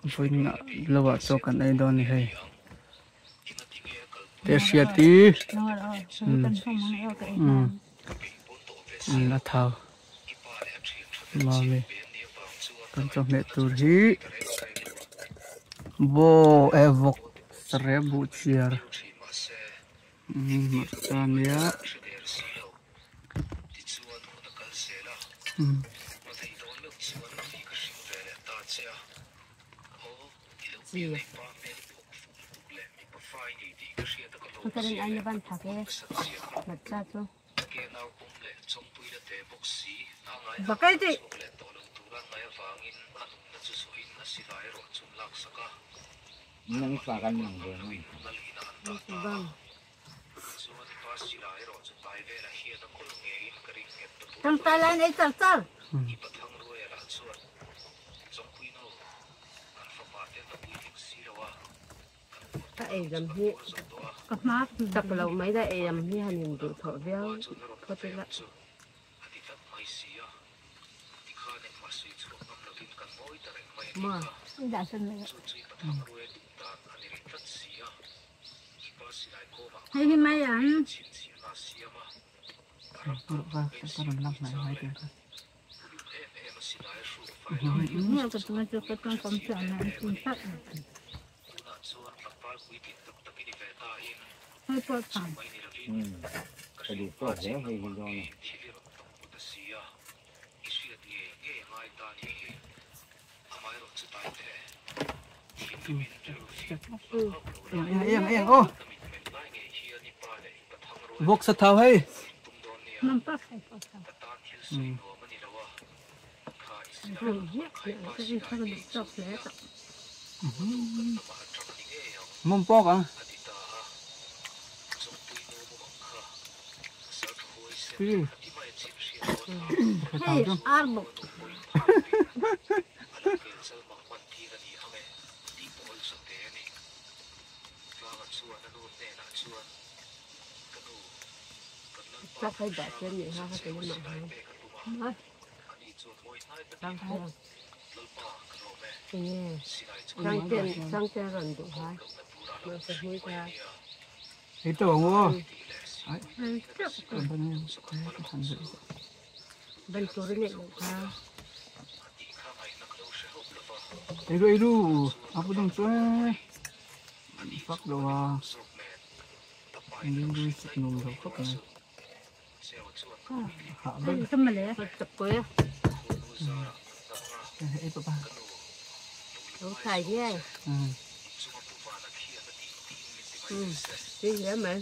Với lâu ở chỗ cần đây đó này hay để xia tí là thảo mà về cần cho mẹ tu hí bo evok sere bu chiar macamnya Makarin aja ban pakai baca tuh. Pakai deh. Nang pakan yang boleh. Bang. Tampalan itu tal. Ai làm hi, tập lâu mấy đại làm hi hành hình được thọ véo, có thể là mà đã sinh rồi, hay hi mấy anh, nhiều cái tụi nó có trong công chuyện này chính xác. Hơi có thằng. Cái gì có dễ hay gì đó này. Yên ô. Vok sát thảo hay. Năm bát hay có thằng. Mông bóc à? Hey, arbo. Chắc phải đặt trên gì ha, cái gì mà đang hay. Nghe, sang trên gần đủ hai, nó sẽ hơi ra. Cái tổ mua. Bên chỗ này được ha. Iru, apa dong cuy? Fuck doa. Ini dulu sih nunggu kok kan. Bên cái mà lẽ tập quê. Itu apa? Đâu thầy thế. Đi nhớ mẹ.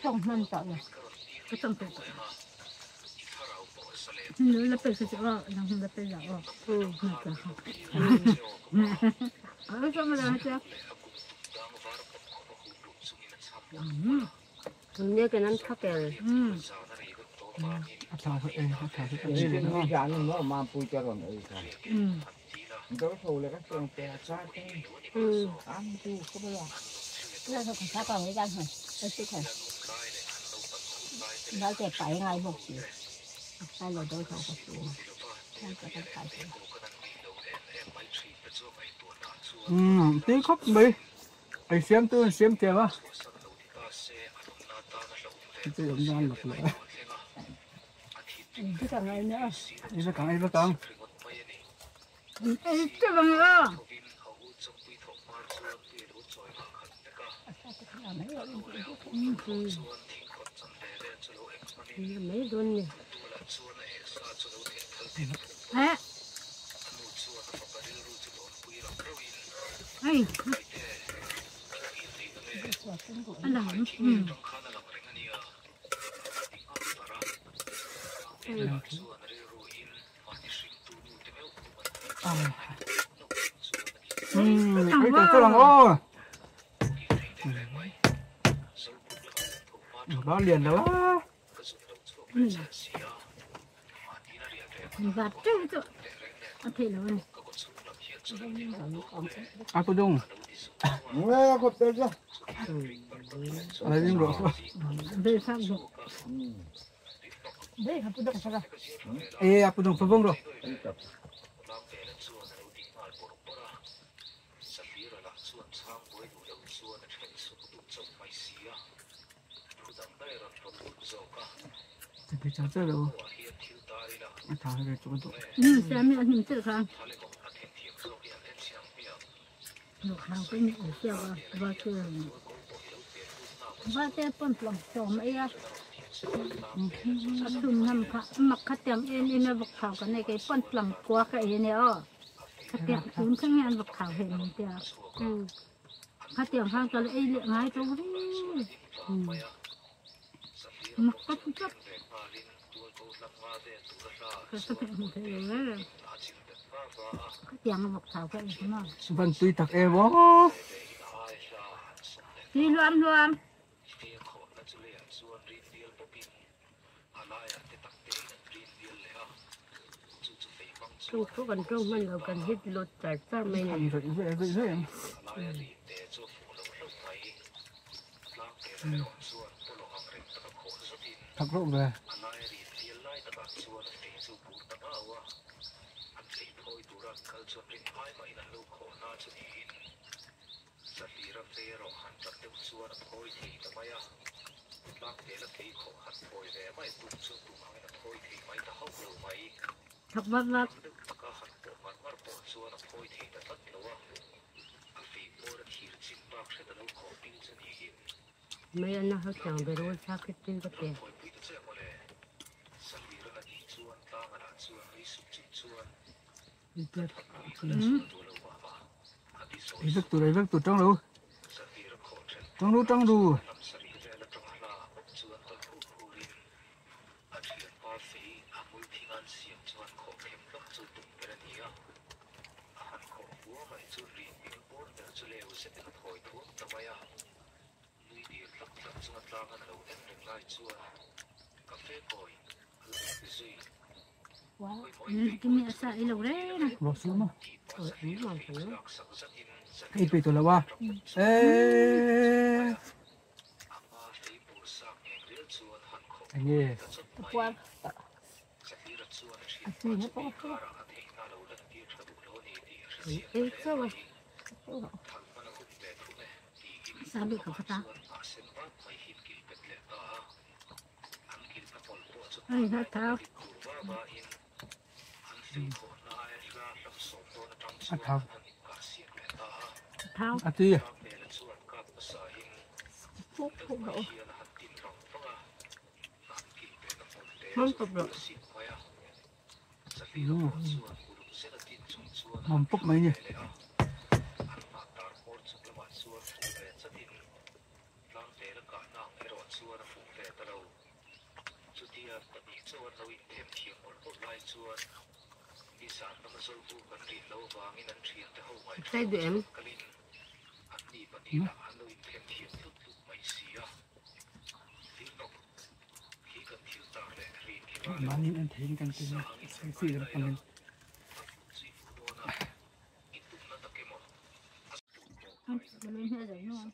Không nên chọn này. Cái trong tủ. Nếu là phải cái chỗ đó, nó là phải lẩu. Ở trong này là chưa? Nhớ cái nắm khắc kìa. Thảo Cái dàn nó mà pui cho rồi ấy thôi. Đó thôi là các trường tè sát đấy. Ăn chu có bao giờ. Nó không sát vào cái răng này. Cái sức này. Nó sẽ phải ngay một chiều. Sai là đôi thằng có chiều. Nó sẽ phải chiều. Tí khóc mấy. Anh xem tôi xem tiền á. Tôi dùng ngon lắm nữa. Cái thằng này nữa. Đi vào cẳng, đi vào cẳng. Cái bằng nữa. Mấy luôn nè. Hả? Ê. Anh làm. Cái chỗ lòng ô. Đó liền đó. Vặt chứ. Thế luôn. Aku dong. Nghe cột tên chưa?อะไรนี่หรอ Đây sao được? Đây hấp được sao? Apa dong pabong ro? Tapi caca lo. Tahu dia tu tu. Saya ambil ni tu kan. Lúc nào cái miệng của siêu và trường và cái phần lòng trộm ấy á sum ham mặc khát tiếng em em vực khảo cái này cái phần lòng qua cái này ó khát tiếng sum sang em vực khảo hình tiếng khát tiếng hàng cái ấy liệu ngay đâu đi mặc cắt cắt cái cái hình thế này khát tiếng vực khảo cái gì mà Ban tui tak bo. đi loan loan trong số gần trong mình là cần hết lột chảy ra mình Ani ro izoi em. Tak ro ba. thật vất vả mấy anh nó chẳng về rồi sao cái tin có tiền Ivek tu trong lu. Trong lu. cái miệng xài lâu đấy này Lo su ma. đúng rồi thế Ipe tu la wa. Anh Qua. Gì hết không? ấy sao rồi sao được không ta ai nó thao thao. thao Ati. Phúc không độ. không cục được Mampuk mai ni. tay đuổi em Mani an thing kan tin. Si lam kan. lên hết rồi luôn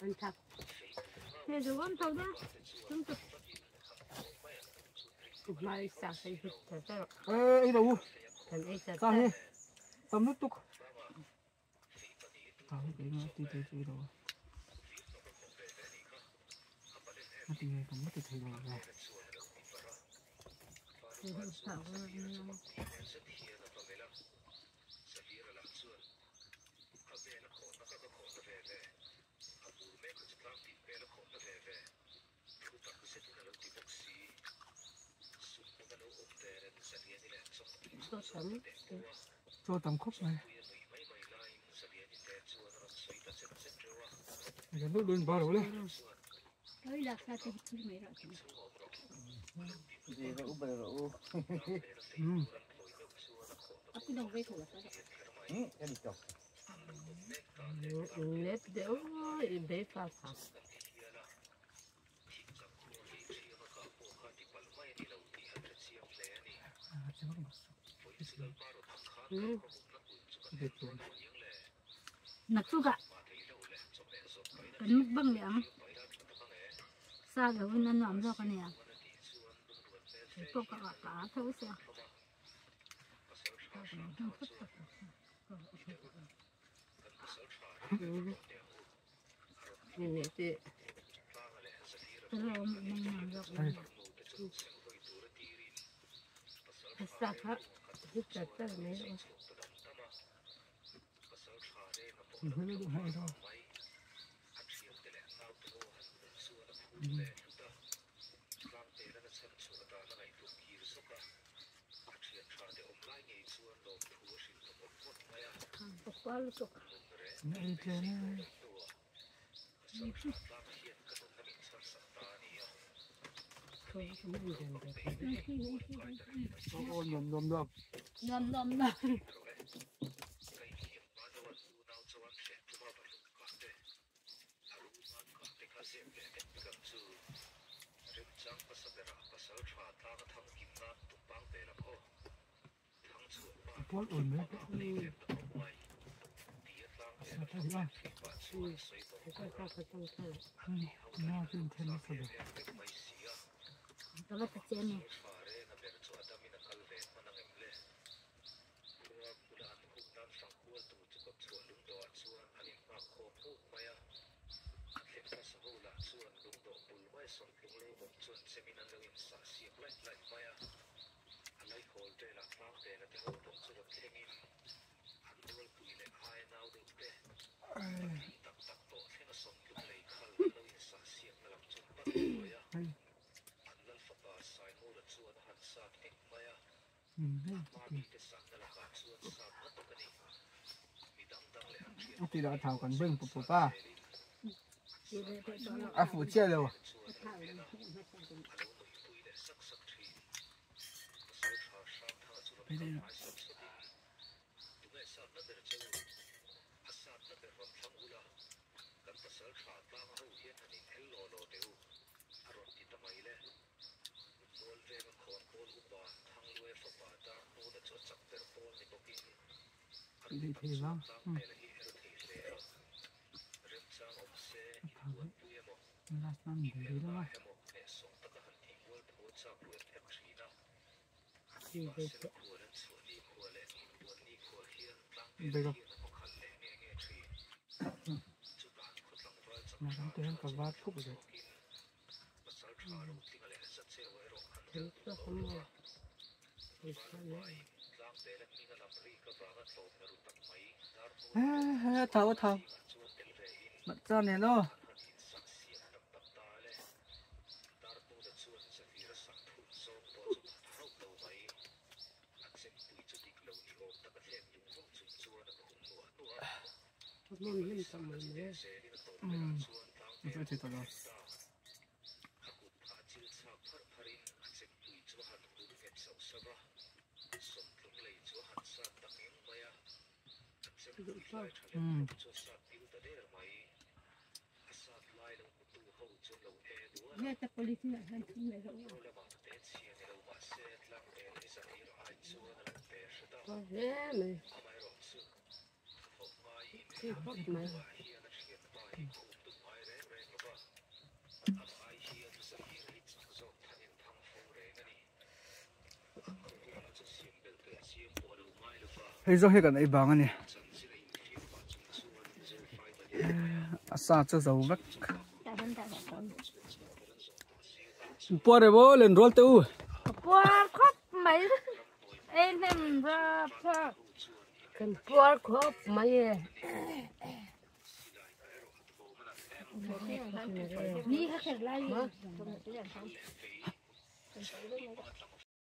anh thật thế rồi con tàu đó chúng tôi mai sáng thấy hết rồi Ai đâu. thành ấy sẽ Sao ni? Tam nút tuk. Tahu cái nó ti đâu. Mati ni kan mati thei đâu. Cho tầm khúc này. Cái nước đơn bao đâu đấy. Ơi là sao thì mấy rồi. Gì nó cũng bề rồi. Aku đồng với của sao. Cái đi chọc. nếp đéo bé pha pha นักสู้กะเป็นมุกบังเหลียงซาเดี๋ยววันนั้นหนอมรอกันเนี่ยพวกกะปลาเท่าเสียนี่สิ จะรอมันนานรอกัน สักพักยึดจัดตั้งไหมล่ะ ไม่ได้ดูให้เราปกป้องลูก ไม่เจอนะโอ้ยนม นอนนะ พวกอื่นไหมสัตว์ที่ว่า ก็ต้องทำ น่าตื่นเต้นสุดเลย แต่ว่าตะเจนเนี่ย ตีเราเท่ากันเบิ้งปุ๊บป้าอ่ะฝูเชี่ยเลยวะไปได้หรอดีทีแล้วลาสนั่นดีแล้ววะ ดีเลย ไปกับมาตั้งแต่กับวัดทุกเลย ถึงตัวของมันอีกครั้งนึง เท่ามาเจ้าเนี่ยเนาะมันไม่ทำมันเลย ไม่ใช่ที่ตลอดเนี่ยแต่ polisi หันทิ้งเลยก็แย่เลยที่พบไหม เฮ้ยจะให้กันไอ้บางอันนี้อาซาจะจะวักปวดเลยบ่เล่นโรลเต้าปวดครบไหมเอ็นเอ็มรับพ่อ กันปวดครบไหมนี่เขาเสร็จแล้ว